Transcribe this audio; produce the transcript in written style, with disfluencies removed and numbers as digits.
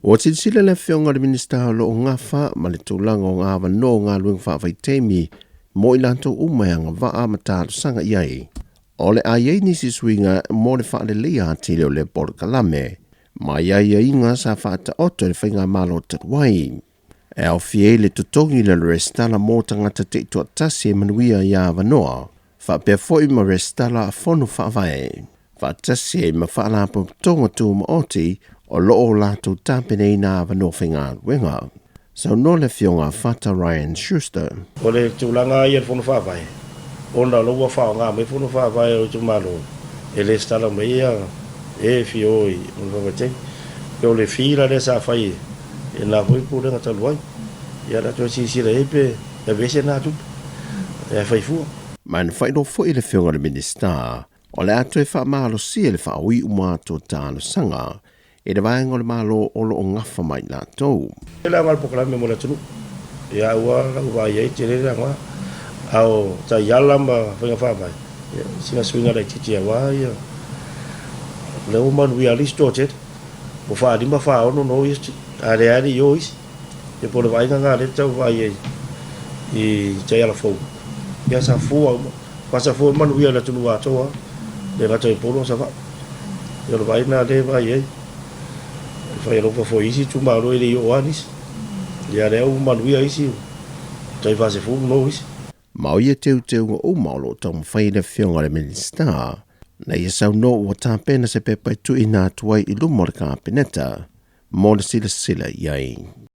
O silasila le whionga le Minisitā lo o gafa ma le tūlaga o ngā avanoa ngā luenga whaafeitemi mo i latou umai agava'a ma talosaga iai. O le aiā'iga nisi suiga mo le whaalelea ātili o le polokalame, ma aiā'iga sa whaataoto le faigāmālō talu. E au fie le tutongi le restala mo tangata te tuatasi e manuia i avanoa, whaapea foi ma restala a whonu whaavae. Whaatasi e ma whaalapo tonga tū ma oti o loo latou tāpene i nā avanoa faigāmālō. Sau no le whionga whata Ryan Schuster. O le tūlanga i e whonu whaavae. O na loa whaonga me whonu whaavae o tūmalo. E le stala me ia e whioi o whaavate. E o le whira le sa whai e nā hui pūrenga taluai. Ia la tō silasila e pe e vese nā tupu. E whai fua. Man whaino fo i le whionga le Minisitā. O le ato e whaamālosia le whaoi umātua talosaga. E le vaenga le malo o lo o gafa mai latou. E la ngal polokalame mo le tunu. Ia ua ua iai te le ngā. Ao ta iala ma whainga whaamai. Singa swinga lai titi awa ia. Le o manu ia listo te. O whaarima whaono no isti. Ale ale i o isi. E po le vaenga ngā le tau vai iai. I te iala fau. Ia sa fua uma. Pasa fua manu ia le tunu atoa. Le rata i polo sa wha. Ia le vaenga le vai iai. Fai ropa foi isi tu malo ele i o anis. Ia leo manuia isi. Tai fase fu no isi. Mau ia teu o malo tau mwhai le whionga le Minisitā. Na ia sau no o tāpena se pepai tu i nā tuai i lumore ka peneta. Mo le silasila iai.